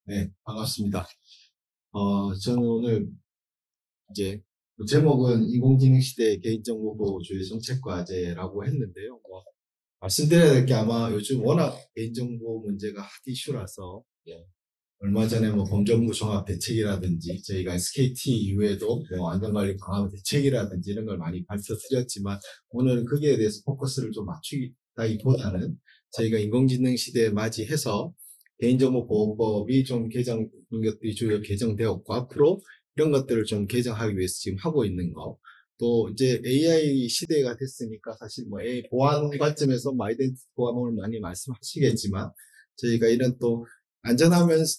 네, 반갑습니다. 저는 오늘 이제 제목은 인공지능 시대 개인정보 보호주의 정책과제라고 했는데요. 말씀드려야 될 게 아마 요즘 워낙 개인정보 문제가 핫 이슈라서, 예, 얼마 전에 범정부 종합 대책이라든지 저희가 SKT 이후에도 안전관리 강화 대책이라든지 이런 걸 많이 발표드렸지만 오늘은 거기에 대해서 포커스를 좀 맞추기보다는 저희가 인공지능 시대에 맞이해서 개인정보보호법이 좀 개정된 것들이 주요 개정되었고 앞으로 이런 것들을 좀 개정하기 위해서 지금 하고 있는 거, 또 이제 AI 시대가 됐으니까 사실 AI 보안 관점에서 아이덴티티 보안을 많이 말씀하시겠지만 저희가 이런 또 안전하면서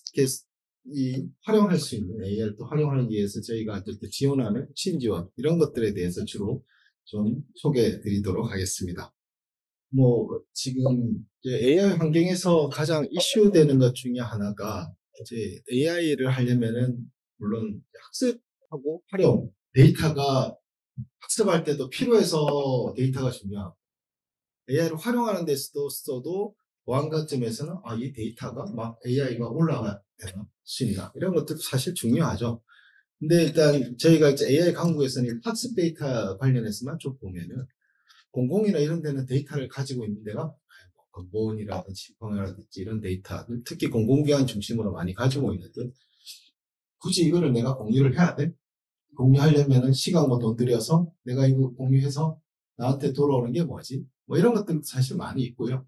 활용할 수 있는 AI를 또 활용하기 위해서 저희가 또 지원하는 신지원 이런 것들에 대해서 주로 좀 소개해 드리도록 하겠습니다. 지금 이제 AI 환경에서 가장 이슈되는 것 중에 하나가 이제 AI를 하려면은 물론 학습하고 활용, 데이터가 학습할 때도 필요해서 데이터가 중요하고 AI를 활용하는 데서도 보안 관점에서는 이 데이터가 막 AI가 올라갈 수 있나 이런 것들도 사실 중요하죠. 근데 일단 저희가 이제 AI 강국에서는 학습 데이터 관련해서만 좀 보면은 공공이나 이런 데는 데이터를 가지고 있는 데가 공무원이라든지 지방이라든지 이런 데이터, 특히 공공기관 중심으로 많이 가지고 있는데 굳이 이거를 내가 공유를 해야 돼? 공유하려면은 시간과 돈 들여서 내가 이거 공유해서 나한테 돌아오는 게 뭐지? 이런 것들 사실 많이 있고요.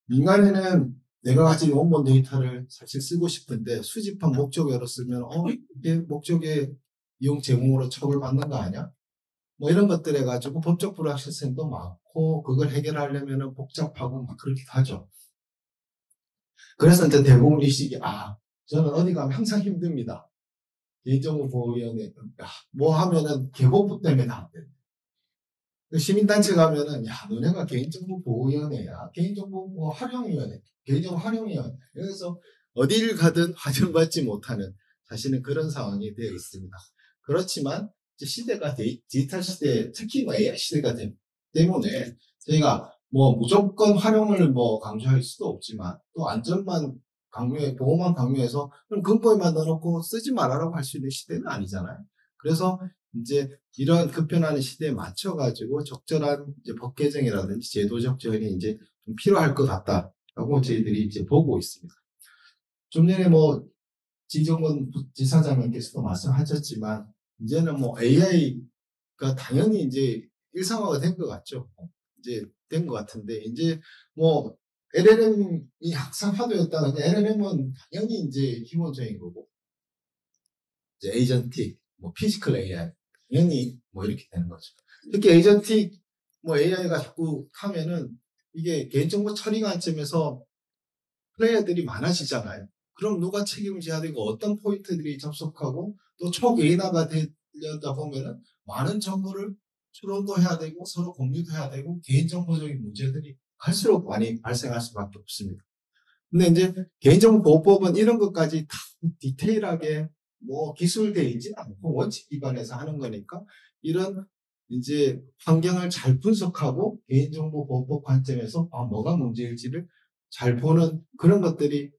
민간에는 내가 가진 원본 데이터를 사실 쓰고 싶은데 수집한 목적으로 쓰면 이게 목적의 이용 제공으로 처벌받는 거 아니야? 이런 것들 해가지고 법적 불확실성도 많고 그걸 해결하려면 복잡하고 막 그렇기도 하죠. 그래서 이제 대부분 인식이 저는 어디 가면 항상 힘듭니다. 개인정보보호위원회 하면은 개보부 때문에 안 돼. 시민단체 가면은 너네가 개인정보보호위원회야. 개인정보 활용위원회, 개인정보 활용위원회. 그래서 어디를 가든 화전받지 못하는 사실은 그런 상황이 되어 있습니다. 그렇지만 시대가 디지털 시대, 특히 AI 시대가 때문에 저희가 무조건 활용을 강조할 수도 없지만 또 안전만 보호만 강요해서 그럼 근거에만 넣어놓고 쓰지 말아라고 할 수 있는 시대는 아니잖아요. 그래서 이제 이런 급변하는 시대에 맞춰가지고 적절한 이제 법 개정이라든지 제도적 지원이 이제 좀 필요할 것 같다라고 저희들이 이제 보고 있습니다. 좀 전에 지정원 지사장님께서도 말씀하셨지만 이제는 AI가 당연히 이제 일상화가 된 것 같죠. 이제 된 것 같은데 이제 LLM이 항상 화두였다는 게 LLM은 당연히 이제 기본적인 거고 이제 에이전틱, 피지컬 AI 당연히 이렇게 되는 거죠. 특히 에이전틱 AI가 자꾸 하면은 이게 개인정보 처리 관점에서 플레이어들이 많아지잖아요. 그럼 누가 책임을 져야 되고 어떤 포인트들이 접속하고 또 초개인화가 되려다 보면은 많은 정보를 추론도 해야 되고 서로 공유도 해야 되고 개인정보적인 문제들이 갈수록 많이 발생할 수밖에 없습니다. 근데 이제 개인정보보호법은 이런 것까지 다 디테일하게 기술되어 있지 않고 원칙 기반에서 하는 거니까 이런 이제 환경을 잘 분석하고 개인정보보호법 관점에서 뭐가 문제일지를 잘 보는 그런 것들이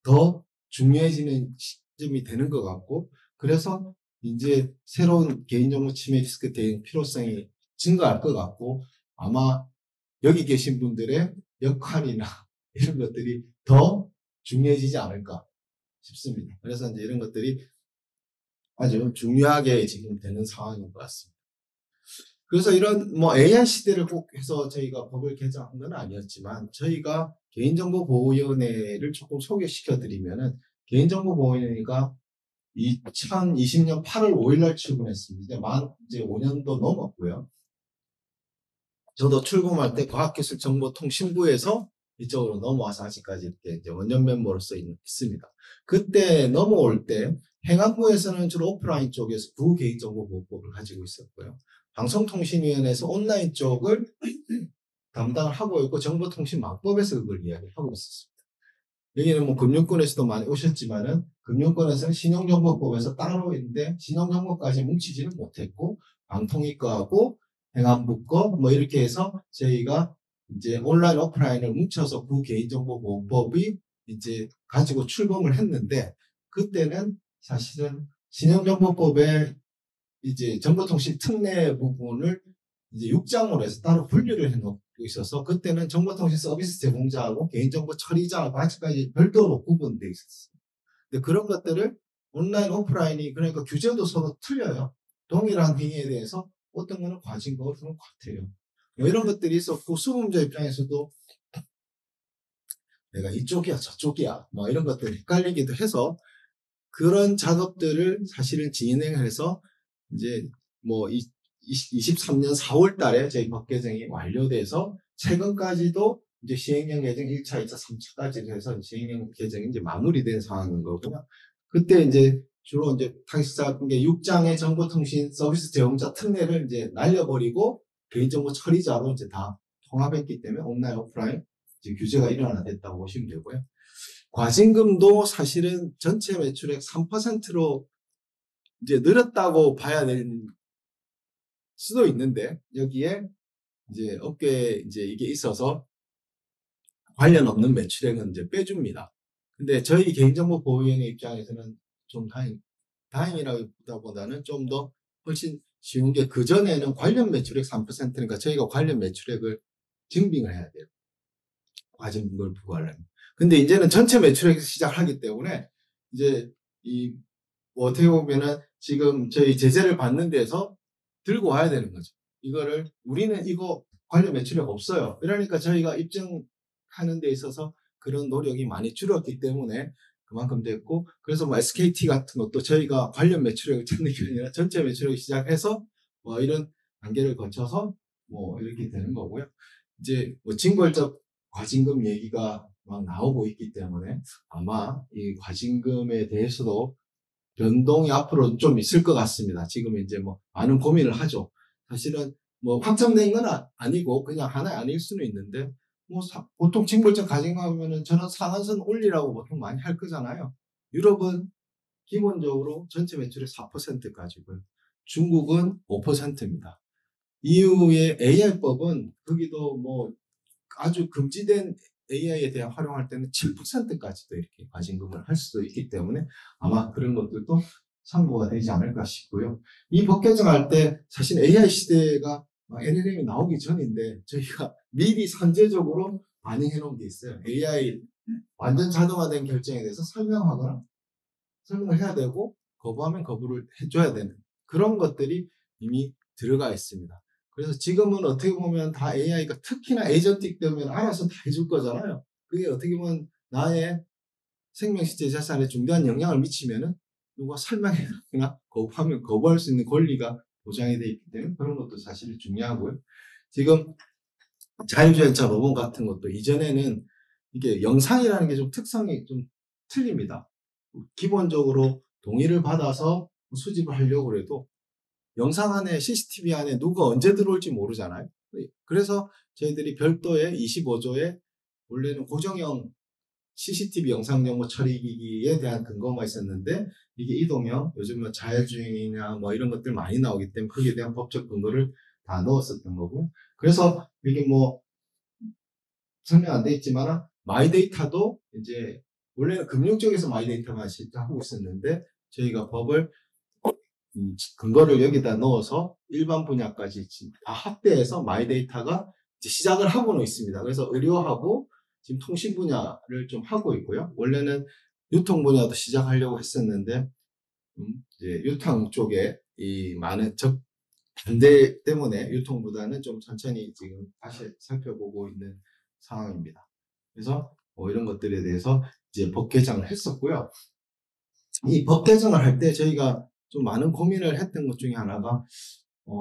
더 중요해지는 시점이 되는 것 같고 그래서 이제 새로운 개인정보 침해 리스크 대응 필요성이 증가할 것 같고 아마 여기 계신 분들의 역할이나 이런 것들이 더 중요해지지 않을까 싶습니다. 그래서 이제 이런 것들이 아주 중요하게 지금 되는 상황인 것 같습니다. 그래서 이런 AI 시대를 꼭 해서 저희가 법을 개정한 건 아니었지만 저희가 개인정보보호위원회를 조금 소개시켜 드리면은 개인정보보호위원회가 2020년 8월 5일 날 출근했습니다. 이제 5년도 넘었고요. 저도 출근할 때 과학기술정보통신부에서 이쪽으로 넘어와서 아직까지 이렇게 이제 원년 멤버로서 있습니다. 그때 넘어올 때 행안부에서는 주로 오프라인 쪽에서 부개인정보보호법을 가지고 있었고요. 방송통신위원회에서 온라인 쪽을 담당을 하고 있고 정보통신망법에서 그걸 이야기하고 있었습니다. 여기는 금융권에서도 많이 오셨지만은 금융권에서는 신용정보법에서 따로 있는데 신용정보까지 뭉치지는 못했고 방통위과하고 행안부 거 이렇게 해서 저희가 이제 온라인 오프라인을 뭉쳐서 그 개인정보보호법이 이제 가지고 출범을 했는데 그때는 사실은 신형정보법에 이제 정보통신 특례 부분을 이제 6장으로 해서 따로 분류를 해놓고 있어서 그때는 정보통신 서비스 제공자하고 개인정보 처리자하고 아직까지 별도로 구분되어 있었어요. 근데 그런 것들을 온라인, 오프라인이 그러니까 규제도 서로 틀려요. 동일한 행위에 대해서 어떤 거는 과징금, 어떤 건 과태료. 뭐 이런 것들이 있었고 수범자 입장에서도 내가 이쪽이야 저쪽이야 뭐 이런 것들이 헷갈리기도 해서 그런 작업들을 사실은 진행해서 이제 뭐 23년 4월 달에 저희 법 개정이 완료돼서 최근까지도 이제 시행령 개정 1차, 2차, 3차까지 해서 시행령 개정이 이제 마무리된 상황인 거고요. 그때 이제 주로 이제 당시사 6장의 정보통신 서비스 제공자 특례를 이제 날려버리고 개인정보 처리자로 이제 다 통합했기 때문에 온라인, 오프라인 이제 규제가 일어나됐다고 보시면 되고요. 과징금도 사실은 전체 매출액 3%로 이제 늘었다고 봐야 될 수도 있는데 여기에 이제 업계에 이제 이게 있어서 관련 없는 매출액은 이제 빼줍니다. 근데 저희 개인정보보호위원회 입장에서는 좀 다행이라기보다는 좀 더 훨씬 쉬운 게 그전에는 관련 매출액 3%니까 저희가 관련 매출액을 증빙을 해야 돼요. 과징금을 부과하려면. 근데 이제는 전체 매출액에서 시작하기 때문에 이제 뭐 어떻게 보면은 지금 저희 제재를 받는 데서 들고 와야 되는 거죠. 이거를 우리는 이거 관련 매출액 없어요. 이러니까 저희가 입증하는 데 있어서 그런 노력이 많이 줄었기 때문에 그만큼 됐고 그래서 뭐 SKT 같은 것도 저희가 관련 매출액을 찾는 게 아니라 전체 매출액을 시작해서 뭐 이런 단계를 거쳐서 뭐 이렇게 되는 거고요. 이제 뭐 징벌적 과징금 얘기가 막 나오고 있기 때문에 아마 이 과징금에 대해서도 변동이 앞으로 좀 있을 것 같습니다. 지금 이제 뭐 많은 고민을 하죠. 사실은 뭐 확정된 건 아니고 그냥 하나의 아닐 수는 있는데 뭐 보통 징벌적 과징금하면은 저는 상한선 올리라고 보통 많이 할 거잖아요. 유럽은 기본적으로 전체 매출의 4% 가지고요. 중국은 5%입니다. EU의 AI법은 거기도 뭐 아주 금지된 AI에 대한 활용할 때는 7%까지도 이렇게 과징금을 할 수도 있기 때문에 아마 그런 것들도 참고가 되지 않을까 싶고요. 이 법 개정할 때 사실 AI 시대가 LLM이 나오기 전인데 저희가 미리 선제적으로 반영해 놓은 게 있어요. AI 완전 자동화된 결정에 대해서 설명을 해야 되고 거부하면 거부를 해줘야 되는 그런 것들이 이미 들어가 있습니다. 그래서 지금은 어떻게 보면 다 AI가 특히나 에이전틱 되면 알아서 다 해줄 거잖아요. 그게 어떻게 보면 나의 생명, 실제 자산에 중대한 영향을 미치면은 누가 설명해주거나 거부하면 거부할 수 있는 권리가 보장이 되어 있기 때문에 그런 것도 사실 중요하고요. 지금 자율주행차 로봇 같은 것도 이전에는 이게 영상이라는 게 좀 특성이 좀 틀립니다. 기본적으로 동의를 받아서 수집을 하려고 해도 영상 안에 CCTV 안에 누가 언제 들어올지 모르잖아요. 그래서 저희들이 별도의 25조에 원래는 고정형 CCTV 영상 정보 처리기기에 대한 근거가 있었는데 이게 이동형 요즘 뭐 자율주행이나 뭐 이런 것들 많이 나오기 때문에 거기에 대한 법적 근거를 다 넣었었던 거고요. 그래서 이게 뭐 설명 안 돼 있지만 마이데이터도 이제 원래는 금융 쪽에서 마이데이터만 하고 있었는데 저희가 법을 근거를 여기다 넣어서 일반 분야까지 다 확대해서 마이데이터가 시작을 하고는 있습니다. 그래서 의료하고 지금 통신 분야를 좀 하고 있고요. 원래는 유통 분야도 시작하려고 했었는데 이제 유통 쪽에 이 많은 반대 때문에 유통보다는 좀 천천히 지금 다시 살펴보고 있는 상황입니다. 그래서 뭐 이런 것들에 대해서 이제 법 개정을 했었고요. 이 법 개정을 할 때 저희가 좀 많은 고민을 했던 것 중에 하나가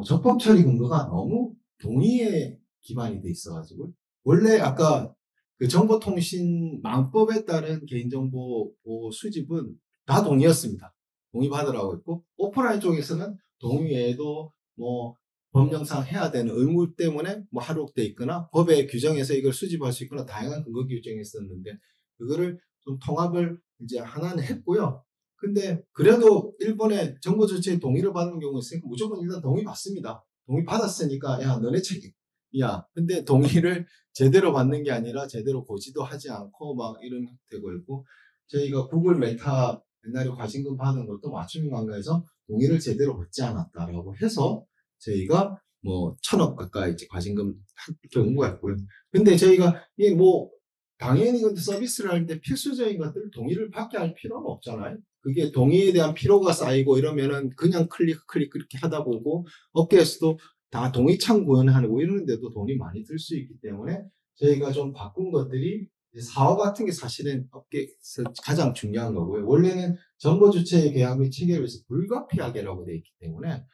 적법 처리 근거가 너무 동의에 기반이 돼 있어가지고 원래 아까 그 정보통신망법에 따른 개인정보 수집은 다 동의였습니다. 동의받으라고 했고 오프라인 쪽에서는 동의 외에도 뭐 법령상 해야 되는 의무 때문에 뭐 하록돼 있거나 법에 규정해서 이걸 수집할 수 있거나 다양한 근거 규정이 있었는데 그거를 좀 통합을 이제 하나는 했고요. 근데 그래도 일본의 정보 조치에 동의를 받는 경우가 있으니까 무조건 일단 동의 받습니다. 동의 받았으니까 야 너네 책임 야, 근데 동의를 제대로 받는 게 아니라 제대로 고지도 하지 않고 막 이런 되고 있고, 저희가 구글 메타 옛날에 과징금 받은 것도 맞춤 관계에서 동의를 제대로 받지 않았다라고 해서 저희가 뭐 1,000억 가까이 이제 과징금 한 경우가 있고요. 근데 저희가 이게 뭐 당연히 근데 서비스를 할 때 필수적인 것들 동의를 받게 할 필요는 없잖아요. 그게 동의에 대한 피로가 쌓이고 이러면은 그냥 클릭 그렇게 하다 보고 업계에서도 다 동의창 구현하고 이러는데도 돈이 많이 들 수 있기 때문에 저희가 좀 바꾼 것들이 사업 같은 게 사실은 업계에서 가장 중요한 거고요. 원래는 정보 주체의 계약 및 체결에서 불가피하게라고 되어 있기 때문에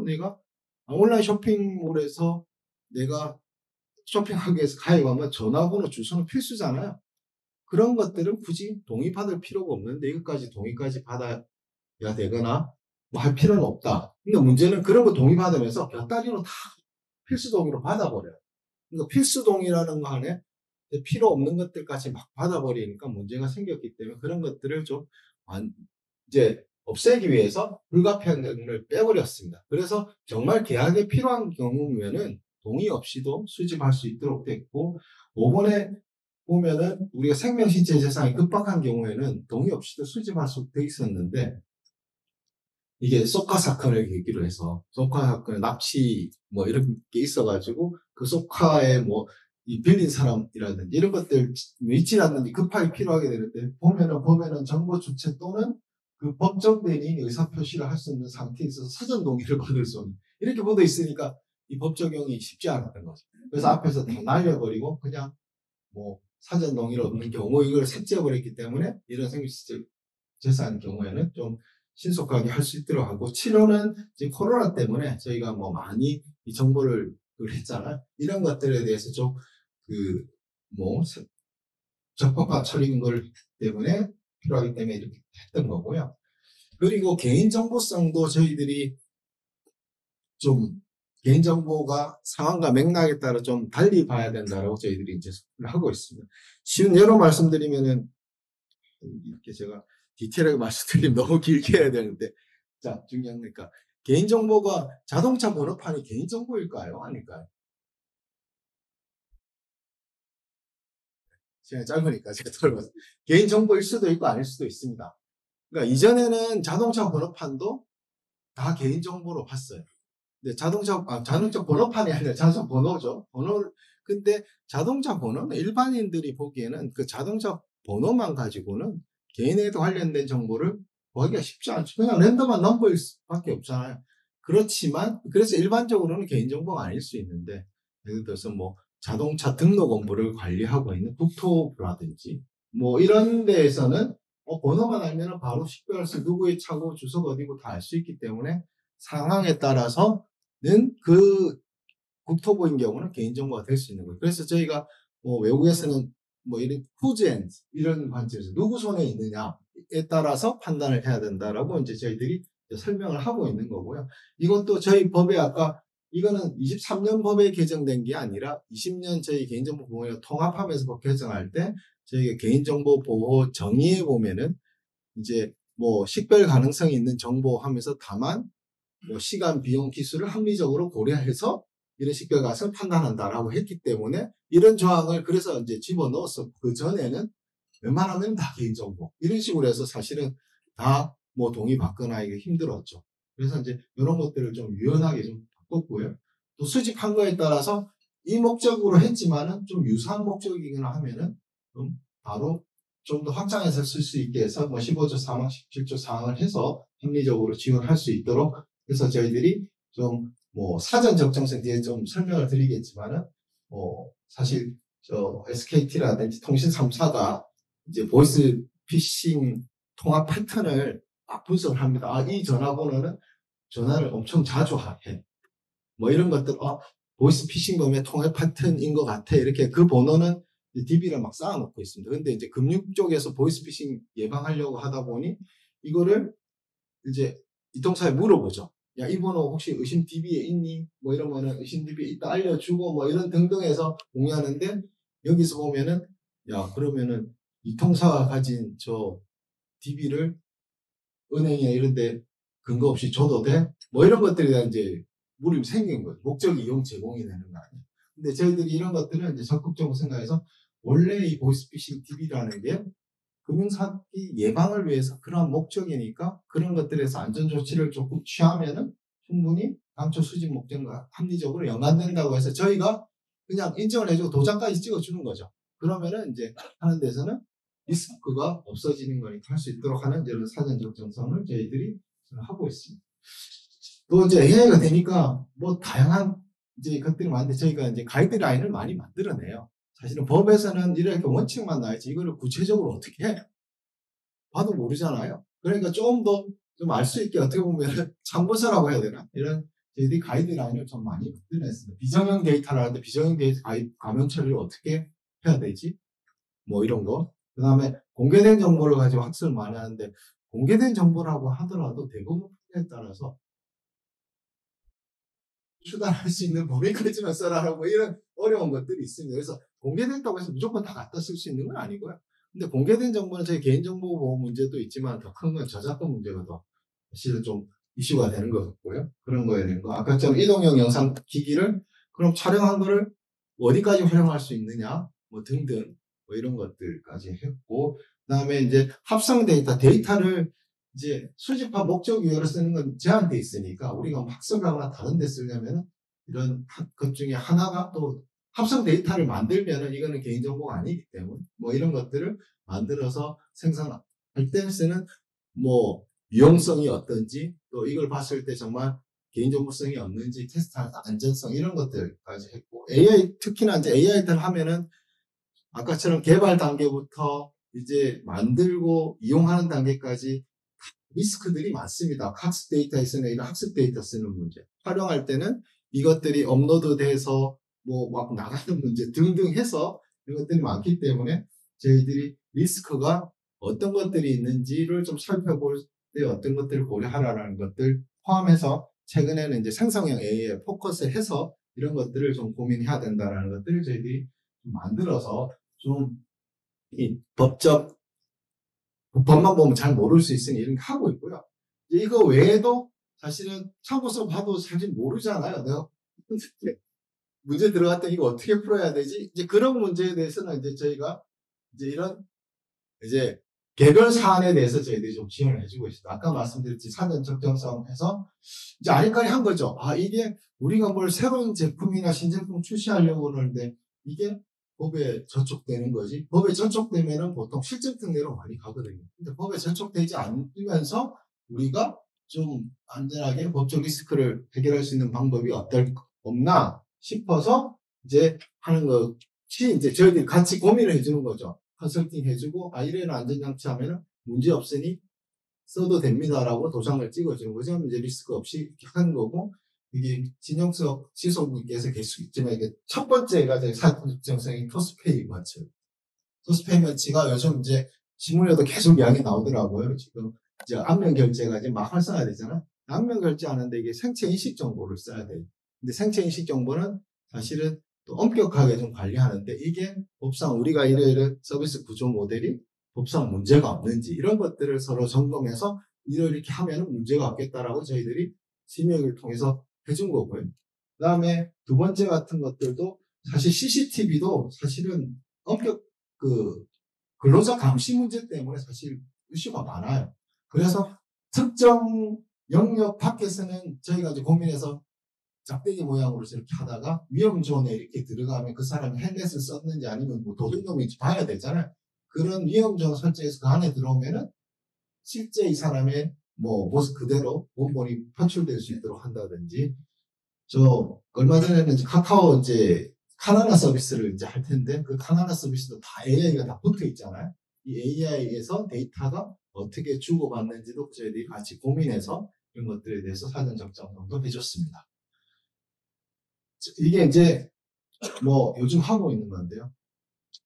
내가 온라인 쇼핑몰에서 내가 쇼핑하기 위해서 가입하면 전화번호 주소는 필수잖아요. 그런 것들은 굳이 동의받을 필요가 없는데 이것까지 동의까지 받아야 되거나 뭐 할 필요는 없다. 근데 문제는 그런 거 동의받으면서 곁다리로 다 필수 동의로 받아버려요. 그러니까 필수 동의라는 거 안에 필요 없는 것들까지 막 받아버리니까 문제가 생겼기 때문에 그런 것들을 좀 이제 없애기 위해서 불가피한 경우를 빼버렸습니다. 그래서 정말 계약에 필요한 경우면은 동의 없이도 수집할 수 있도록 됐고, 5번에 보면은 우리가 생명, 신체, 재산이 급박한 경우에는 동의 없이도 수집할 수 돼 있었는데, 이게 소카 사건을 계기로 해서 소카 사건에 납치 뭐 이런 게 있어가지고 그 소카에 뭐 이 빌린 사람이라든지 이런 것들 위치라든지 급하게 필요하게 되는데 보면은 정보 주체 또는 그 법정 대리인이 의사 표시를 할 수 있는 상태에 있어서 사전 동의를 받을 수 없는 이렇게 묻어 있으니까 이 법 적용이 쉽지 않았던 거죠. 그래서 앞에서 다 날려버리고 그냥 뭐 사전 동의를 없는 경우 이걸 삭제해버렸기 때문에 이런 생명시설 재산 경우에는 좀 신속하게 할 수 있도록 하고, 치료는 지금 코로나 때문에 저희가 뭐 많이 이 정보를 했잖아요. 이런 것들에 대해서 좀 뭐 적법한 처리인 걸 때문에 필요하기 때문에 이렇게 했던 거고요. 그리고 개인정보성도 저희들이 좀 개인정보가 상황과 맥락에 따라 좀 달리 봐야 된다고 저희들이 이제 하고 있습니다. 쉬운 예로 말씀드리면은 이렇게 제가 디테일하게 말씀드리면 너무 길게 해야 되는데, 자, 중요한 거니까 개인정보가 자동차 번호판이 개인정보일까요? 아닐까요? 시간이 짧으니까 제가 돌아봤어요. 개인정보일 수도 있고 아닐 수도 있습니다. 그러니까 이전에는 자동차 번호판도 다 개인정보로 봤어요. 근데 자동차 번호판이 아니라 자동차 번호죠. 근데 자동차 번호는 일반인들이 보기에는 그 자동차 번호만 가지고는 개인에도 관련된 정보를 구하기가 쉽지 않죠. 그냥 랜덤한 넘버일 수밖에 없잖아요. 그렇지만, 그래서 일반적으로는 개인정보가 아닐 수 있는데, 예를 들어서 뭐 자동차 등록 업무를 관리하고 있는 국토부라든지, 뭐 이런 데에서는 번호만 알면 바로 식별할 수, 누구의 차고 주소가 어디고 다 알 수 있기 때문에 상황에 따라서는 그 국토부인 경우는 개인정보가 될 수 있는 거예요. 그래서 저희가 뭐 외국에서는 뭐 이런 후젠 이런 관점에서 누구 손에 있느냐에 따라서 판단을 해야 된다라고 이제 저희들이 이제 설명을 하고 있는 거고요. 이것도 저희 법에 아까 이거는 23년 법에 개정된 게 아니라 20년 저희 개인정보 보호를 통합하면서 법 개정할 때 저희가 개인정보 보호 정의에 보면은 이제 뭐 식별 가능성이 있는 정보 하면서 다만 뭐 시간, 비용, 기술을 합리적으로 고려해서 이런 식별 가능성을 판단한다라고 했기 때문에 이런 조항을 그래서 이제 집어넣었어. 그 전에는 웬만하면 다 개인정보 이런 식으로 해서 사실은 다 뭐 동의받거나 이게 힘들었죠. 그래서 이제 이런 것들을 좀 유연하게 좀 바꿨고요. 또 수집한 거에 따라서 이 목적으로 했지만은 좀 유사한 목적이거나 하면은 좀 바로 좀 더 확장해서 쓸 수 있게 해서 뭐 15조 4항, 17조 4항을 해서 합리적으로 지원할 수 있도록 그래서 저희들이 좀 뭐 사전 적정성 뒤에 좀 설명을 드리겠지만은 사실 저 SKT라든지 통신 3사가 이제 보이스 피싱 통합 패턴을 막 분석을 합니다. 이 전화번호는 전화를 엄청 자주 해. 뭐 이런 것들, 보이스 피싱범의 통합 패턴인 것 같아. 이렇게 그 번호는 DB를 막 쌓아놓고 있습니다. 근데 이제 금융 쪽에서 보이스 피싱 예방하려고 하다 보니 이거를 이제 이통사에 물어보죠. 야, 이 번호 혹시 의심 DB에 있니? 뭐 이러면은 의심 DB에 있다 알려주고 뭐 이런 등등해서 공유하는데 여기서 보면은 야, 그러면은 이통사가 가진 저 DB를 은행이나 이런 데 근거 없이 줘도 돼? 뭐 이런 것들에 대한 이제 물음이 생긴 거죠. 목적이 이용 제공이 되는 거 아니에요. 근데 저희들이 이런 것들은 이제 적극적으로 생각해서 원래 이 보이스피싱 DB라는 게 금융사기 예방을 위해서 그런 목적이니까 그런 것들에서 안전조치를 조금 취하면은 충분히 당초 수집 목적과 합리적으로 연관된다고 해서 저희가 그냥 인정을 해주고 도장까지 찍어주는 거죠. 그러면은 이제 하는 데서는 리스크가 없어지는 거니까 할 수 있도록 하는 이런 사전적 정성을 저희들이 하고 있습니다. 또 이제 AI가 되니까 뭐 다양한 이제 것들이 많은데 저희가 이제 가이드라인을 많이 만들어내요. 사실은 법에서는 이렇게 원칙만 나야지 이거를 구체적으로 어떻게 해? 봐도 모르잖아요. 그러니까 좀 더 좀 알 수 있게 어떻게 보면 참고서라고 해야 되나? 이런 저희들이 가이드라인을 좀 많이 만들어냈습니다. 비정형 데이터를 하는데 비정형 데이터 가면 처리를 어떻게 해야 되지? 뭐 이런 거. 그 다음에 공개된 정보를 가지고 학습을 많이 하는데 공개된 정보라고 하더라도 대부분 에 따라서 추단할 수 있는 범위까지만 써라 뭐 이런 어려운 것들이 있습니다. 그래서 공개됐다고 해서 무조건 다 갖다 쓸 수 있는 건 아니고요. 근데 공개된 정보는 저희 개인정보 보호 문제도 있지만 더 큰 건 저작권 문제가 더 사실은 좀 이슈가 되는 것 같고요. 그런 거에 대한 거. 아까처럼 이동형 영상 기기를 그럼 촬영한 거를 어디까지 활용할 수 있느냐 뭐 등등 뭐 이런 것들까지 했고 그다음에 이제 합성 데이터를 이제 수집한 목적 이외로 쓰는 건 제한돼 있으니까 우리가 뭐 학습하거나 다른 데 쓰려면 이런 것 중에 하나가 또 합성 데이터를 만들면은 이거는 개인정보가 아니기 때문에 뭐 이런 것들을 만들어서 생산할 때 쓰는 뭐 유용성이 어떤지 또 이걸 봤을 때 정말 개인정보성이 없는지 테스트할 안전성 이런 것들까지 했고 AI 특히나 이제 AI들 하면은 아까처럼 개발 단계부터 이제 만들고 이용하는 단계까지 리스크들이 많습니다. 학습 데이터에서는 이런 학습 데이터 쓰는 문제. 활용할 때는 이것들이 업로드돼서 뭐 막 나가는 문제 등등 해서 이런 것들이 많기 때문에 저희들이 리스크가 어떤 것들이 있는지를 좀 살펴볼 때 어떤 것들을 고려하라는 것들 포함해서 최근에는 이제 생성형 AI에 포커스해서 이런 것들을 좀 고민해야 된다라는 것들을 저희들이 좀 만들어서 좀 이 법적 법만 보면 잘 모를 수 있으니 이런 거 하고 있고요. 이거 외에도 사실은 참고서 봐도 사실 모르잖아요. 내가 문제 들어갔더니 이거 어떻게 풀어야 되지? 이제 그런 문제에 대해서는 이제 저희가 이제 이런 이제 개별 사안에 대해서 저희들이 좀 지원을 해주고 있습니다. 아까 말씀드렸지 사전 적정성에서 이제 아리까리한 거죠. 아 이게 우리가 뭘 새로운 제품이나 신제품 출시하려고 그러는데 이게 법에 저촉되는 거지. 법에 저촉되면은 보통 실증 특례로 많이 가거든요. 근데 법에 저촉되지 않으면서 우리가 좀 안전하게 법적 리스크를 해결할 수 있는 방법이 없나 싶어서 이제 하는 것이 이제 저희들이 같이 고민을 해주는 거죠. 컨설팅 해주고 아 이래는 안전장치 하면은 문제 없으니 써도 됩니다라고 도장을 찍어주는 거죠. 이제 리스크 없이 하는 거고 이게 진영석 지소님께서 계속 있지만 이게 첫 번째가 사전 적정성이 토스페이 마취. 토스페이 마취가 요즘 이제 신문에도 계속 이야기 나오더라고요. 지금 이제 안면 결제가 이제 막 활성화되잖아. 안면 결제하는데 이게 생체 인식 정보를 써야 돼요. 근데 생체 인식 정보는 사실은 또 엄격하게 좀 관리하는데 이게 법상 우리가 이런 서비스 구조 모델이 법상 문제가 없는지 이런 것들을 서로 점검해서 이렇게 하면 문제가 없겠다라고 저희들이 심의를 통해서 해준 거고요. 그 다음에 두 번째 같은 것들도 사실 CCTV도 사실은 엄격 근로자 감시 문제 때문에 사실 이슈가 많아요. 그래서 특정 영역 밖에서는 저희가 이제 고민해서 짝대기 모양으로 이렇게 하다가 위험존에 이렇게 들어가면 그 사람이 헬멧을 썼는지 아니면 뭐 도둑놈인지 봐야 되잖아요. 그런 위험존 설정에서 그 안에 들어오면은 실제 이 사람의 뭐 모습 그대로 원본이 표출될 수 있도록 한다든지 저 얼마 전에는 이제 카카오 이제 카나나 서비스를 이제 할 텐데 그 카나나 서비스도 다 AI가 다 붙어 있잖아요. 이 AI에서 데이터가 어떻게 주고받는지도 저희들이 같이 고민해서 이런 것들에 대해서 사전 적정도 해줬습니다. 이게 이제 뭐 요즘 하고 있는 건데요.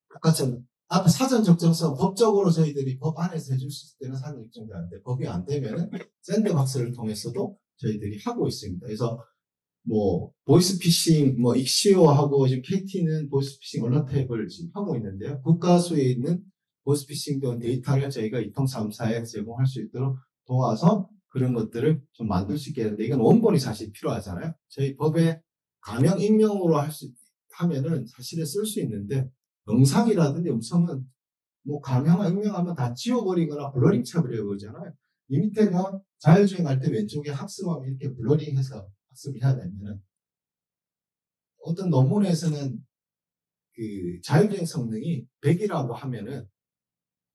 아까처럼 앞에 사전 적정성 법적으로 저희들이 법 안에서 해줄 수 있을 때는 사전 적정이 안 돼. 법이 안 되면은 샌드박스를 통해서도 저희들이 하고 있습니다. 그래서 뭐 보이스피싱 뭐 익시오하고 지금 KT는 보이스피싱 언어탭을 지금 하고 있는데요. 국가수에 있는 보이스피싱 등 데이터를 저희가 2034에 제공할 수 있도록 도와서 그런 것들을 좀 만들 수 있게 하는데 이건 원본이 사실 필요하잖아요. 저희 법에 가명 익명으로 할 수 하면은 사실은 쓸 수 있는데 영상이라든지 음성은 뭐 가명하 익명하면 다 지워버리거나 블러링 처리해 버리잖아요. 이 밑에가 자율주행할 때 왼쪽에 학습하면 이렇게 블러링해서 학습을 해야 되면은 어떤 논문에서는 그 자율주행 성능이 100이라고 하면은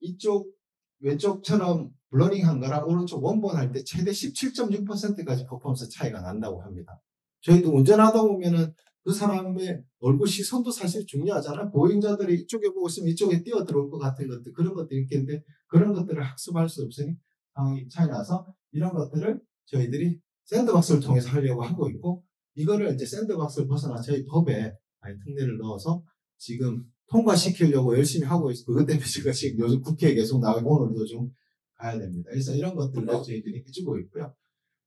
이쪽 왼쪽처럼 블러링한 거랑 오른쪽 원본 할 때 최대 17.6%까지 퍼포먼스 차이가 난다고 합니다. 저희도 운전하다 보면은 그 사람의 얼굴 시선도 사실 중요하잖아요. 보행자들이 이쪽에 보고 있으면 이쪽에 뛰어 들어올 것 같은 것들, 그런 것들이 있겠는데 그런 것들을 학습할 수 없으니 상황이 차이 나서 이런 것들을 저희들이 샌드박스를 통해서 하려고 하고 있고, 이거를 이제 샌드박스를 벗어나 저희 법에 많이 특례를 넣어서 지금 통과시키려고 열심히 하고 있어요. 그것 때문에 제가 지금 요즘 국회에 계속 나가고 오늘도 좀 가야 됩니다. 그래서 이런 것들도 저희들이 해주고 있고요.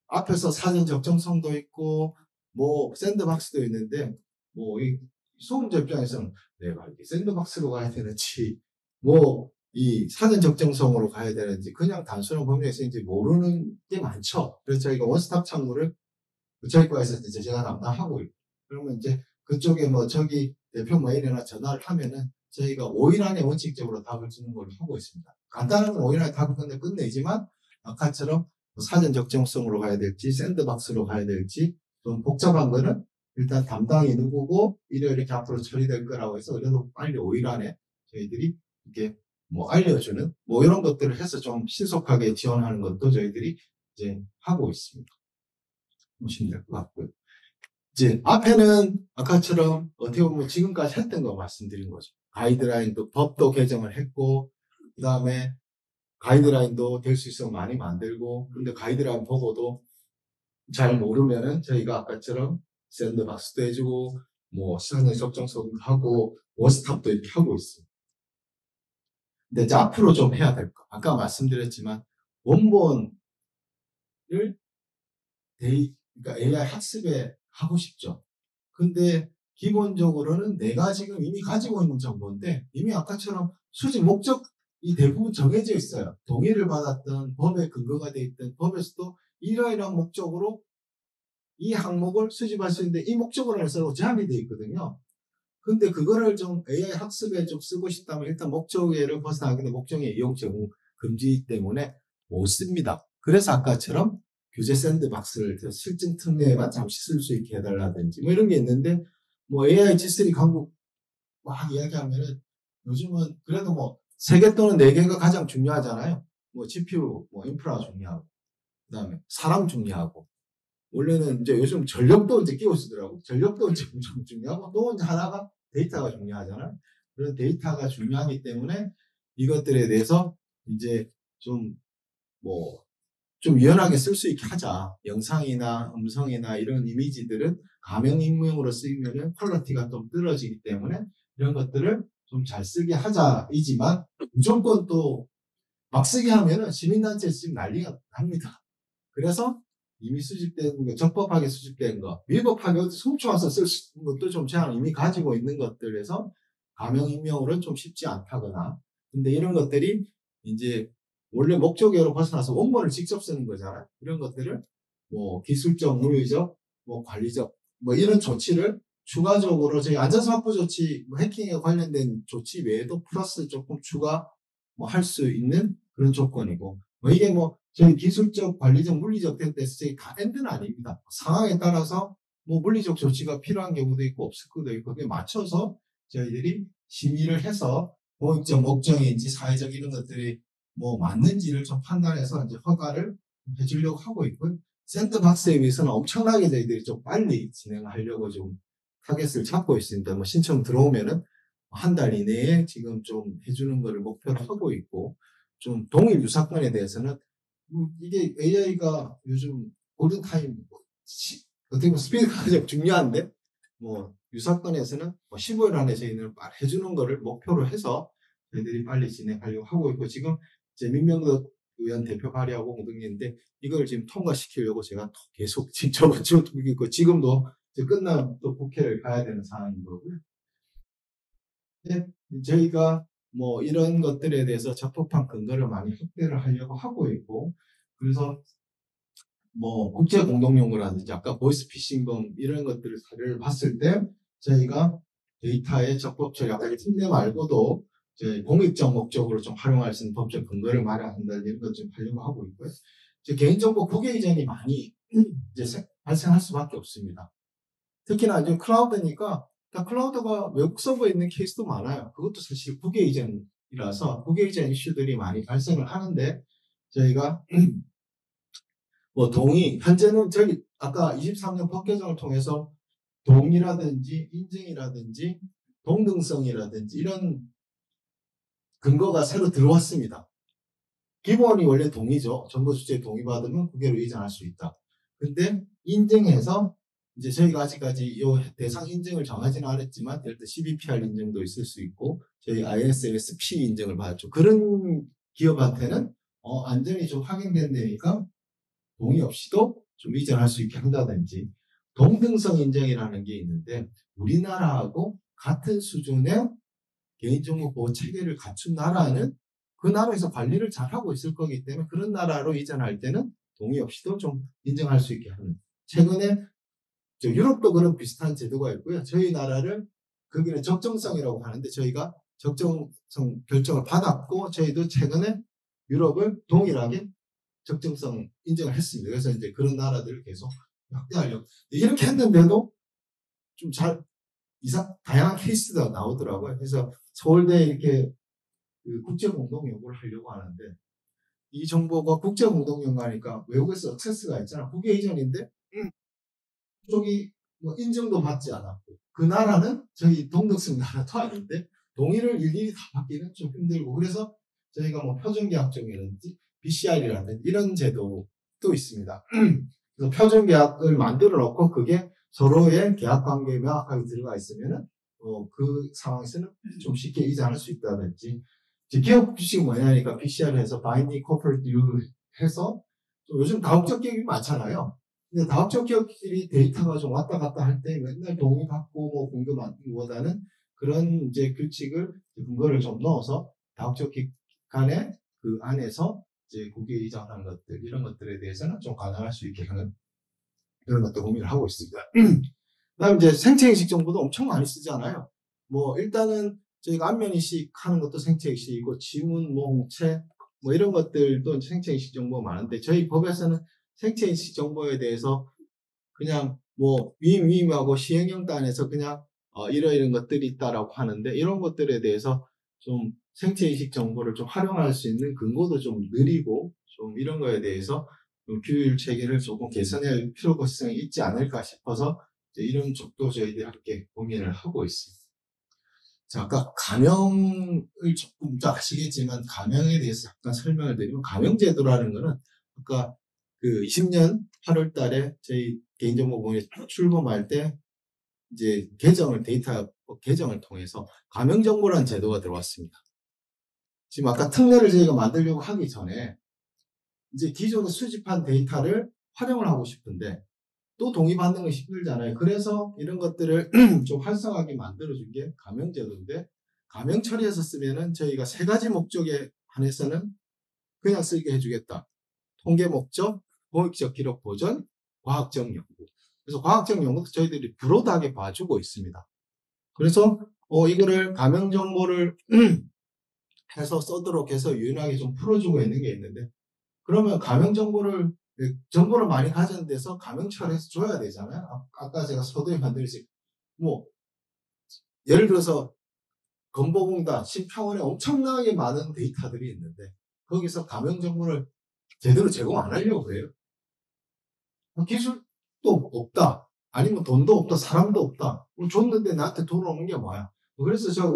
앞에서 사전 적정성도 있고, 뭐, 샌드박스도 있는데, 뭐, 이 소음자 입장에서는 내가 이렇게 샌드박스로 가야 되는지, 뭐, 이 사전 적정성으로 가야 되는지, 그냥 단순한 범위에서 이제 모르는 게 많죠. 그래서 저희가 원스톱 창구를 저희 과에서 이제 제가 담당하고 있고, 그러면 이제 그쪽에 뭐 저기 대표 메일이나 전화를 하면은 저희가 5일 안에 원칙적으로 답을 주는 걸로 하고 있습니다. 간단한 건 5일 안에 답을 끝내지만 아까처럼 뭐 사전 적정성으로 가야 될지 샌드박스로 가야 될지 좀 복잡한 거는 일단 담당이 누구고 이렇게 앞으로 처리될 거라고 해서 그래도 빨리 5일 안에 저희들이 이렇게 뭐 알려주는 뭐 이런 것들을 해서 좀 신속하게 지원하는 것도 저희들이 이제 하고 있습니다. 보시면 될 것 같고요. 이제 앞에는 아까처럼 어떻게 보면 지금까지 했던 거 말씀드린 거죠. 가이드라인도 법도 개정을 했고, 그 다음에 가이드라인도 될 수 있으면 많이 만들고, 근데 가이드라인 보고도 잘 모르면은 저희가 아까처럼 샌드박스도 해주고, 뭐 시간의 적정성도 하고, 원스톱도 이렇게 하고 있어요. 근데 이제 앞으로 좀 해야 될 거. 아까 말씀드렸지만 원본을 그러니까 AI 학습에 하고 싶죠. 근데 기본적으로는 내가 지금 이미 가지고 있는 정보인데 이미 아까처럼 수집 목적이 대부분 정해져 있어요. 동의를 받았던 법에 근거가 돼 있던 법에서도 이러이러한 목적으로 이 항목을 수집할 수 있는데 이 목적으로 해서 제한이 돼 있거든요. 근데 그거를 좀 AI 학습에 좀 쓰고 싶다면 일단 목적에를 벗어나는데 목적의 이용 제공 금지 때문에 못 씁니다. 그래서 아까처럼 규제 샌드박스를 실증 특례에만 잠시 쓸 수 있게 해달라든지 뭐 이런 게 있는데 뭐 AI G3 강국 막 이야기하면은 요즘은 그래도 뭐 3개 또는 4개가 가장 중요하잖아요. 뭐 GPU, 뭐 인프라 중요하고 그다음에 사람 중요하고 원래는 이제 요즘 전력도 이제 끼워 쓰더라고. 전력도 이제 엄청 중요하고 또 이제 하나가 데이터가 중요하잖아요. 그런 데이터가 중요하기 때문에 이것들에 대해서 이제 좀 뭐 좀 유연하게 쓸 수 있게 하자. 영상이나 음성이나 이런 이미지들은 가명 익명으로 쓰이면은 퀄리티가 좀 떨어지기 때문에 이런 것들을 좀 잘 쓰게 하자이지만 무조건 또 막 쓰게 하면은 시민단체에서 지금 난리가 납니다. 그래서 이미 수집된 거, 적법하게 수집된 거, 위법하게 어디서 훔쳐와서 쓸 것도 좀 제한 이미 가지고 있는 것들에서 가명 익명으로는 좀 쉽지 않다거나. 근데 이런 것들이 이제 원래 목적으로 벗어나서 원본을 직접 쓰는 거잖아요. 이런 것들을 뭐 기술적, 물리적, 뭐 관리적, 뭐 이런 조치를 추가적으로 저희 안전사 확보 조치, 뭐 해킹에 관련된 조치 외에도 플러스 조금 추가 뭐 할 수 있는 그런 조건이고, 뭐 이게 뭐 저희 기술적, 관리적, 물리적 됐을 때다 엔드는 아닙니다. 상황에 따라서 뭐 물리적 조치가 필요한 경우도 있고 없을 수도 있고 그에 맞춰서 저희들이 심의를 해서 공익적 목적인지 사회적 이런 것들이 뭐 맞는지를 좀 판단해서 이제 허가를 해주려고 하고 있고요. 샌드박스에 비해서는 엄청나게 저희들이 좀 빨리 진행하려고 좀 타겟을 잡고 있습니다. 뭐 신청 들어오면은 한 달 이내에 지금 좀 해주는 거를 목표로 하고 있고, 좀 동일 유사건에 대해서는 이게 AI가 요즘 골든타임 어떻게 보면 스피드가 가장 중요한데 뭐 유사건에서는 뭐 15일 안에 저희는 해주는 거를 목표로 해서 저희들이 빨리 진행하려고 하고 있고, 지금 이제 민명덕 의원 대표 발의하고 등인데 이걸 지금 통과시키려고 제가 또 계속 지금 있고 지금도 이제 끝나면 또 국회를 가야 되는 상황인 거고요. 네, 저희가 뭐 이런 것들에 대해서 적법한 근거를 많이 확대를 하려고 하고 있고, 그래서 뭐 국제 공동연구라든지 아까 보이스피싱범 이런 것들을 사례를 봤을 때 저희가 데이터의 적법 처리, 아까 특례 말고도 이제 공익적 목적으로 좀 활용할 수 있는 법적 근거를 마련한다 이런 것 좀 하려고 하고 있고요. 이제 개인정보 국외 이전이 많이 이제 발생할 수밖에 없습니다. 특히나 이제 클라우드니까 클라우드가 외국 서버에 있는 케이스도 많아요. 그것도 사실 국외 이전이라서 국외 이전 이슈들이 많이 발생을 하는데 저희가 뭐 현재는 저희 아까 23년 법 개정을 통해서 동의라든지 인증이라든지 동등성이라든지 이런 근거가 새로 들어왔습니다. 기본이 원래 동의죠. 정보 주체에 동의받으면 국외로 이전할 수 있다. 근데 인증해서 이제 저희가 아직까지 이 대상 인증을 정하지는 않았지만 예를 들어 CBPR 인증도 있을 수 있고 저희 ISMS-P 인증을 받았죠. 그런 기업한테는 안전이 좀 확인된다니까 동의 없이도 좀 이전할 수 있게 한다든지 동등성 인증이라는 게 있는데 우리나라하고 같은 수준의 개인정보 보호 체계를 갖춘 나라는 그 나라에서 관리를 잘하고 있을 거기 때문에 그런 나라로 이전할 때는 동의 없이도 좀 인정할 수 있게 하는. 최근에 유럽도 그런 비슷한 제도가 있고요. 저희 나라를 거기는 적정성이라고 하는데 저희가 적정성 결정을 받았고 저희도 최근에 유럽을 동일하게 적정성 인정을 했습니다. 그래서 이제 그런 나라들을 계속 확대하려고 이렇게 했는데도 좀 다양한 케이스가 나오더라고요. 그래서 서울대 이렇게 그 국제공동연구를 하려고 하는데 이 정보가 국제공동연구하니까 외국에서 액세스가 있잖아. 국외 이전인데 쪽이 뭐 인증도 받지 않았고 그 나라는 저희 동등성 나라도 아닌데 동의를 일일이 다 받기는 좀 힘들고 그래서 저희가 뭐 표준계약정이라든지 BCR이라든지 이런 제도도 있습니다. 그래서 표준계약을 만들어 놓고 그게 서로의 계약관계에 명확하게 들어가 있으면은 그 상황에서는 좀 쉽게 이전할 수 있다든지 기업 규칙이 뭐냐니까 BCR을 해서 Binding Corporate Rule 해서 요즘 다국적 기업이 많잖아요. 근데 다국적 기업끼리 데이터가 좀 왔다 갔다 할 때 맨날 동의받고 뭐 궁금보다는 그런 이제 규칙을 근거를 좀 넣어서 다국적 기업 간에 그 안에서 이제 국외 이전하는 것들 이런 것들에 대해서는 좀 가능할 수 있게 하는 그런 것도 고민을 하고 있습니다. 그다음 이제 생체인식 정보도 엄청 많이 쓰잖아요. 뭐 일단은 저희가 안면인식 하는 것도 생체인식이고 지문, 홍채 뭐 이런 것들도 생체인식 정보가 많은데 저희 법에서는 생체인식 정보에 대해서 그냥 뭐 위임하고 시행령단에서 그냥 이런 것들이 있다라고 하는데 이런 것들에 대해서 좀 생체인식 정보를 좀 활용할 수 있는 근거도 좀 느리고 좀 이런 거에 대해서 좀 규율 체계를 조금 개선할 필요성이 있지 않을까 싶어서 이런 쪽도 저희들이 함께 고민을 하고 있습니다. 자, 아까 가명을 조금 아시겠지만 가명에 대해서 잠깐 설명을 드리면 가명제도라는 거는 아까 그 20년 8월 달에 저희 개인정보보호에 출범할 때 이제 데이터 개정을 통해서 가명정보라는 제도가 들어왔습니다. 지금 아까 특례를 저희가 만들려고 하기 전에 이제 기존에 수집한 데이터를 활용을 하고 싶은데 또 동의받는 건 힘들잖아요. 그래서 이런 것들을 좀 활성화하게 만들어준 게 가명제도인데 가명 처리해서 쓰면은 저희가 세 가지 목적에 한해서는 그냥 쓰게 해주겠다. 통계 목적, 공익적 기록 보전, 과학적 연구. 그래서 과학적 연구도 저희들이 브로드하게 봐주고 있습니다. 그래서 이거를 가명 정보를 해서 써도록 해서 유연하게 좀 풀어주고 있는 게 있는데 그러면 가명 정보를 많이 가진 데서 가명 처리해서 줘야 되잖아요. 아까 제가 서두에 만들지 뭐 예를 들어서 건보공단, 신평원에 엄청나게 많은 데이터들이 있는데 거기서 가명 정보를 제대로 제공 안 하려고 해요. 기술도 없다. 아니면 돈도 없다. 사람도 없다. 줬는데 나한테 돈 오는 게 뭐야. 그래서 저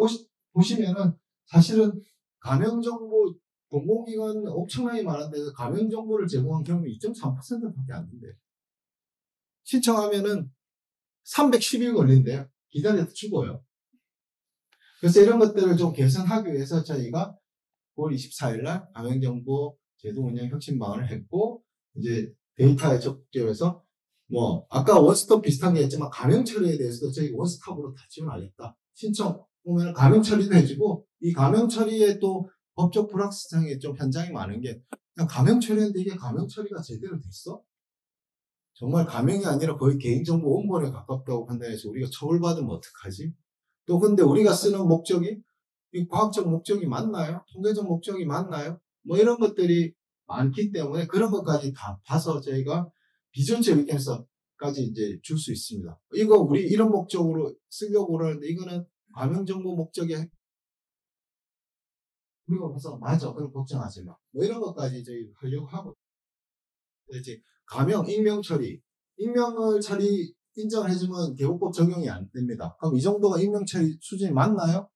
보시면은 사실은 가명정보 공공기관 엄청나게 많은데 가명정보를 제공한 경우는 2.3%밖에 안 된대요. 신청하면은 310일 걸린대요. 기다려도 죽어요. 그래서 이런 것들을 좀 개선하기 위해서 저희가 9월 24일 날 가명정보 제도 운영 혁신방안을 했고 이제 데이터에 적합해서 뭐 아까 원스톱 비슷한 게 있지만 가명 처리에 대해서도 저희 원스톱으로 다 지원하겠다. 신청 오면 가명 처리도 해주고 이 가명 처리에 또 법적 불확실성이 좀 현장이 많은 게 그냥 가명 처리했는데 이게 가명 처리가 제대로 됐어? 정말 가명이 아니라 거의 개인정보 원본에 가깝다고 판단해서 우리가 처벌받으면 어떡하지? 또 근데 우리가 쓰는 목적이 이 과학적 목적이 맞나요? 통계적 목적이 맞나요? 뭐 이런 것들이 많기 때문에 그런 것까지 다 봐서 저희가 비전체 위켄서까지 이제 줄 수 있습니다. 이거 우리 이런 목적으로 쓰려고 그러는데 이거는 감염 정보 목적에 우리가 봐서 맞아. 그럼 걱정하지 마. 뭐 이런 것까지 저희 하려고 하고 이제 가명, 익명 처리. 익명을 처리 인정을 해주면 개국법 적용이 안 됩니다. 그럼 이 정도가 익명 처리 수준이 맞나요?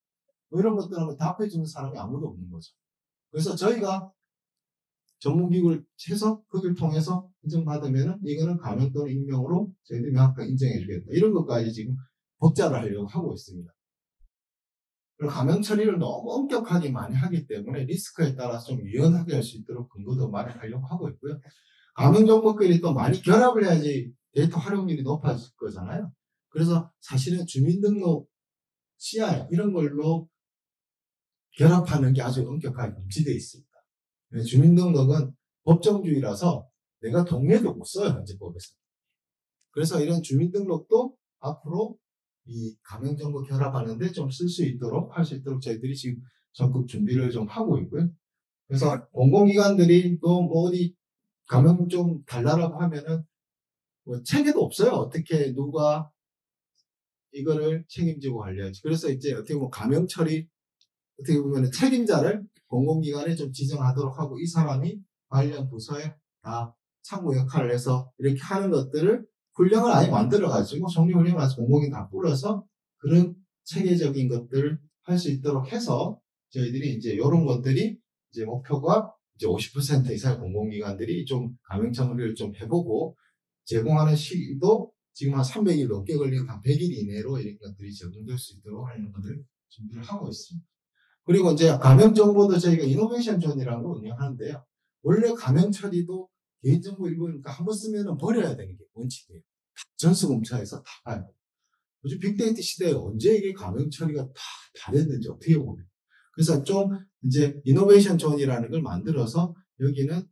뭐 이런 것들은 답해주는 사람이 아무도 없는 거죠. 그래서 저희가 전문기구를 해서 그걸 통해서 인정받으면은 이거는 가명 또는 익명으로 저희들이 명확하게 인정해주겠다. 이런 것까지 지금 법제화를 하려고 하고 있습니다. 그리고 가명 처리를 너무 엄격하게 많이 하기 때문에 리스크에 따라서 좀 유연하게 할 수 있도록 근거도 마련하려고 하고 있고요. 가명 정보끼리 또 많이 결합을 해야지 데이터 활용률이 높아질 거잖아요. 그래서 사실은 주민등록 CR 이런 걸로 결합하는 게 아주 엄격하게 금지되어 있습니다. 주민등록은 법정주의라서 내가 동의해도 못 써요, 현재 법에서. 그래서 이런 주민등록도 앞으로 이 가명정보 결합하는데 좀 쓸 수 있도록 할 수 있도록 저희들이 지금 적극 준비를 좀 하고 있고요. 그래서 공공기관들이 또 뭐 어디 가명 좀 달라라고 하면은 뭐 체계도 없어요. 어떻게 누가 이거를 책임지고 관리할지. 그래서 이제 어떻게 보면 가명 처리 어떻게 보면 책임자를 공공기관에 좀 지정하도록 하고 이 사람이 관련 부서에 다 참고 역할을 해서 이렇게 하는 것들을 훈령을 아예 만들어가지고 정리훈련을 아주 공공이 다 뿌려서 그런 체계적인 것들을 할 수 있도록 해서 저희들이 이제 이런 것들이 이제 목표가 이제 50% 이상의 공공기관들이 좀 감염 처리를 좀 해보고 제공하는 시기도 지금 한 300일 넘게 걸리는 한 100일 이내로 이런 것들이 적용될 수 있도록 하는 것을 준비를 하고 있습니다. 그리고 이제 감염 정보도 저희가 이노베이션 존이라는 걸 운영하는데요. 원래 감염 처리도 개인정보 일부니까 한번 쓰면 버려야 되는 게 원칙이에요. 전수검사에서 다 봐요. 요즘 빅데이터 시대에 언제 이게 감염 처리가 다 됐는지 어떻게 보면. 그래서 좀 이제 이노베이션 존이라는 걸 만들어서 여기는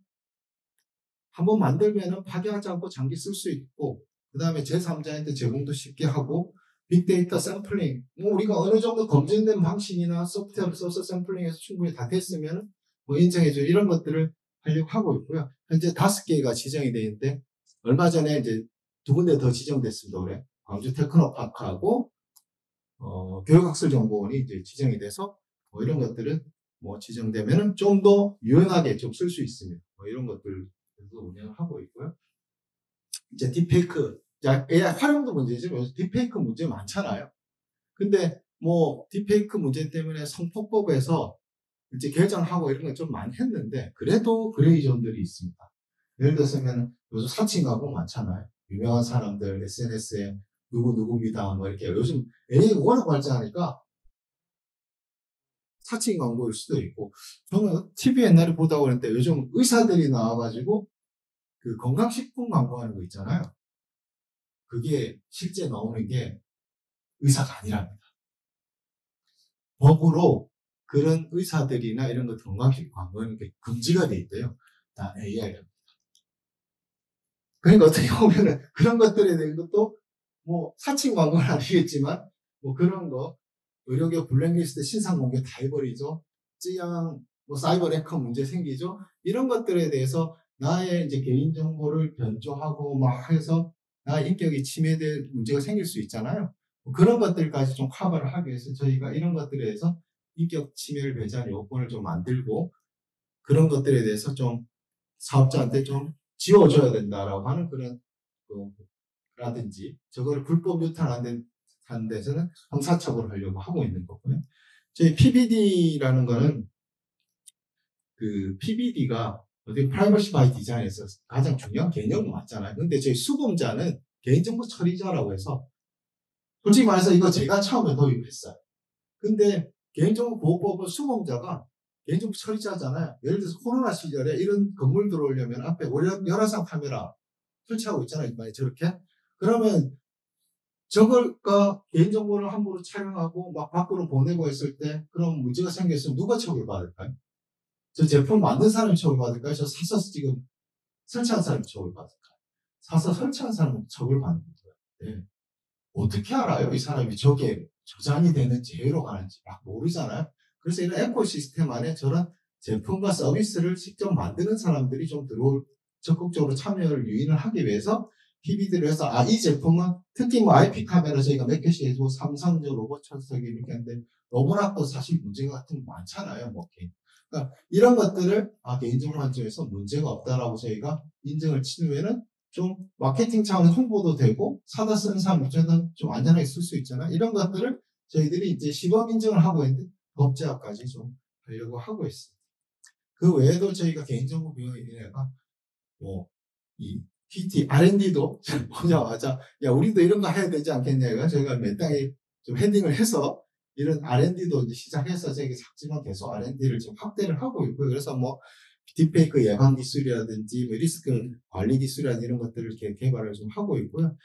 한번 만들면은 파괴하지 않고 장기 쓸 수 있고, 그 다음에 제3자한테 제공도 쉽게 하고, 빅데이터 샘플링, 뭐 우리가 어느 정도 검증된 방식이나 소프트웨어를 써서 샘플링해서 충분히 다 됐으면 뭐 인정해줘 이런 것들을 하려고 하고 있고요. 현재 5개가 지정이 되어 있는데 얼마 전에 이제 2군데 더 지정됐습니다. 올해 광주 테크노파크하고 교육학술정보원이 이제 지정이 돼서 뭐 이런 것들은 뭐 지정되면은 좀 더 유연하게 좀 쓸 수 있습니다. 뭐 이런 것들도 운영을 하고 있고요. 이제 딥페이크, AI 활용도 문제지만 요즘 딥페이크 문제 많잖아요. 근데 뭐 딥페이크 문제 때문에 성폭법에서 이제 개정하고 이런 걸 좀 많이 했는데 그래도 그레이 존들이 있습니다. 예를 들어서면 요즘 사칭 광고 많잖아요. 유명한 사람들 SNS에 누구누구입니다. 뭐 이렇게 요즘 AI 워낙 발전하니까 사칭 광고일 수도 있고 저는 TV 옛날에 보다 그랬는데 요즘 의사들이 나와가지고 그 건강식품 광고하는 거 있잖아요. 그게 실제 나오는 게 의사가 아니랍니다. 법으로 그런 의사들이나 이런 거 건강식 광고하는 게 금지가 돼 있대요. 다 AI랍니다. 그러니까 어떻게 보면은 그런 것들에 대한 것도 뭐 사칭 광고는 아니겠지만 뭐 그런 거 의료계 블랙리스트 신상 공개 다 해버리죠. 찌양 뭐 사이버 해커 문제 생기죠. 이런 것들에 대해서 나의 이제 개인 정보를 변조하고 막 해서 나의 인격이 침해될 문제가 생길 수 있잖아요. 뭐 그런 것들까지 좀 커버를 하기 위해서 저희가 이런 것들에 대해서 인격 침해를 배제하는 요건을 좀 만들고 그런 것들에 대해서 좀 사업자한테 좀 지워줘야 된다라고 하는 그런 라든지 저거를 불법 유탄하는 데서는 형사처벌을 하려고 하고 있는 거고요. 저희 PBD라는 거는 그 PBD가 어떻게 프라이버시 바이 디자인에서 가장 중요한 개념은 맞잖아요. 근데 저희 수범자는 개인정보 처리자라고 해서 솔직히 말해서 이거 제가 처음에 도입했어요. 근데 개인정보 보호법은 수범자가 개인정보 처리자잖아요. 예를 들어서 코로나 시절에 이런 건물 들어오려면 앞에 열화상 카메라 설치하고 있잖아요. 저렇게. 그러면 저걸까 개인정보를 함부로 촬영하고 막 밖으로 보내고 했을 때 그런 문제가 생겼으면 누가 처벌받을까요? 저 제품 만든 사람이 처벌받을까요? 저 사서 지금 설치한 사람이 처벌받을까요? 사서 설치한 사람은 처벌받는 거예요. 네. 어떻게 알아요? 이 사람이 저게 저장이 되는 제휴로 가는지 막 모르잖아요. 그래서 이런 에코시스템 안에 저런 제품과 서비스를 직접 만드는 사람들이 좀 적극적으로 참여를 유인을 하기 위해서 PBD를 해서 이 제품은 특히 뭐 IP 카메라 저희가 몇 개씩 해주고 삼성저 로봇 천석이 이렇게 하는데 로봇학도 사실 문제가 같은 거 많잖아요. 뭐 그러니까 이런 것들을 개인정보 관점에서 문제가 없다라고 저희가 인정을 친 후에는 좀 마케팅 차원의 홍보도 되고 사다 쓰는 사람 입장에서는 좀 안전하게 쓸 수 있잖아요. 이런 것들을 저희들이 이제 시범 인증을 하고 있는데 법제화까지 좀 하려고 하고 있습니다. 그 외에도 저희가 개인정보 비용이가 뭐 이 PT, R&D도 보자마자 야 우리도 이런 거 해야 되지 않겠냐. 저희가 몇 단계 좀 헤딩을 해서 이런 R&D도 이제 시작해서 저희 작지만 계속 R&D를 좀 확대를 하고 있고요. 그래서 뭐 딥페이크 예방 기술이라든지 뭐 리스크 관리 기술이라든지 이런 것들을 개발을 좀 하고 있고요.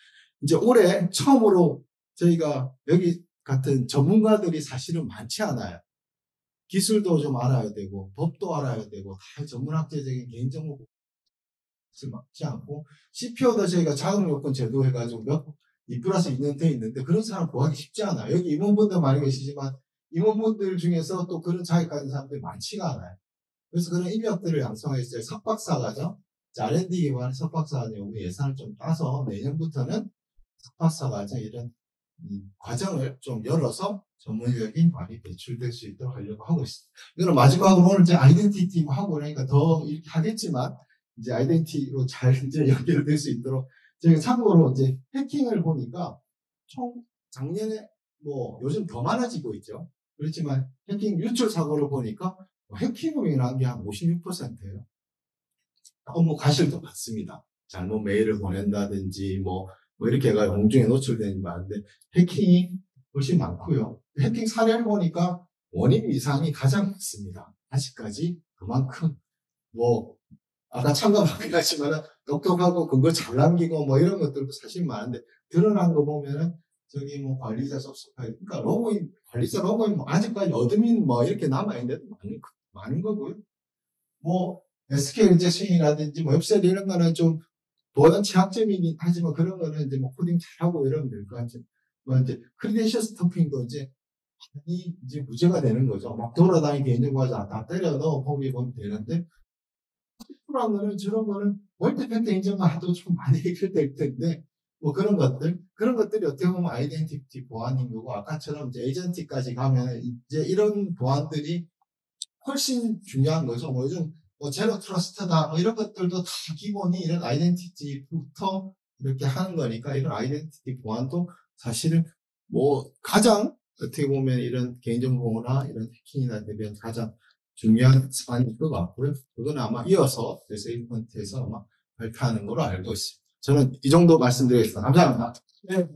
이제 올해 처음으로 저희가 여기 같은 전문가들이 사실은 많지 않아요. 기술도 좀 알아야 되고 법도 알아야 되고 다 전문학제적인 개인정보 맞지 않고 CPO도 저희가 자격요건 제도 해가지고 몇 플러스 있는 데 있는데 그런 사람 구하기 쉽지 않아요. 여기 임원분들 많이 계시지만 임원분들 중에서 또 그런 자격 가진 사람들이 많지가 않아요. 그래서 그런 인력들을 양성했어요. 석박사과정, R&D 기반의 석박사과정 예산을 좀 따서 내년부터는 석박사과정 이런 과정을 좀 열어서 전문적인 많이 배출될 수 있도록 하려고 하고 있습니다. 이거는 마지막으로 오늘 이제 아이덴티티 하고 그러니까 더 이렇게 하겠지만 이제 아이덴티티로 잘 이제 연결될 수 있도록 저희가 참고로 이제 해킹을 보니까 총 작년에 뭐 요즘 더 많아지고 있죠. 그렇지만 해킹 유출 사고를 보니까 해킹으로 인한 게 한 56%예요. 업무 과실도 많습니다. 잘못 메일을 보낸다든지 뭐 이렇게 해가 공중에 노출되는 게 많은데 해킹이 훨씬 많고요. 해킹 사례를 보니까 원인 이상이 가장 많습니다. 아직까지 그만큼 뭐 아까 참가하긴 하지만 똑똑하고 근거 잘 남기고 뭐 이런 것들도 사실 많은데 드러난 거 보면은 저기 뭐 관리자 접속하기 그러니까 로그인 관리자 로그인 뭐 아직까지 어드민 뭐 이렇게 남아있는데도 많은 거고요. 뭐 SQL 인젝션이라든지 뭐 웹셀 이런 거는 좀 보안 취약점이긴 하지만 그런 거는 이제 뭐 코딩 잘하고 이러면 될 것 같죠. 뭐 이제 크리덴셜 스토핑도 이제 무죄가 되는 거죠. 막 돌아다니는 개인정보 다 때려 넣어 보면 되는데 프로한 거는 저런 거는 월드팩트 인정만 해도 좀 많이 해결될 텐데 뭐 그런 것들이 어떻게 보면 아이덴티티 보안인 거고 아까처럼 이제 에이전티까지 가면 이제 이런 보안들이 훨씬 중요한 거죠. 뭐 요즘 뭐 제로 트러스트다 뭐 이런 것들도 다 기본이 이런 아이덴티티부터 이렇게 하는 거니까 이런 아이덴티티 보안도 사실은 뭐 가장 어떻게 보면 이런 개인정보 보호나 이런 해킹이나 대비한 가장 중요한 사안일 것 같고요. 그건 아마 이어서 세일폰트에서 아마 발표하는 걸로 알고 있습니다. 저는 이 정도 말씀드리겠습니다. 감사합니다. 네.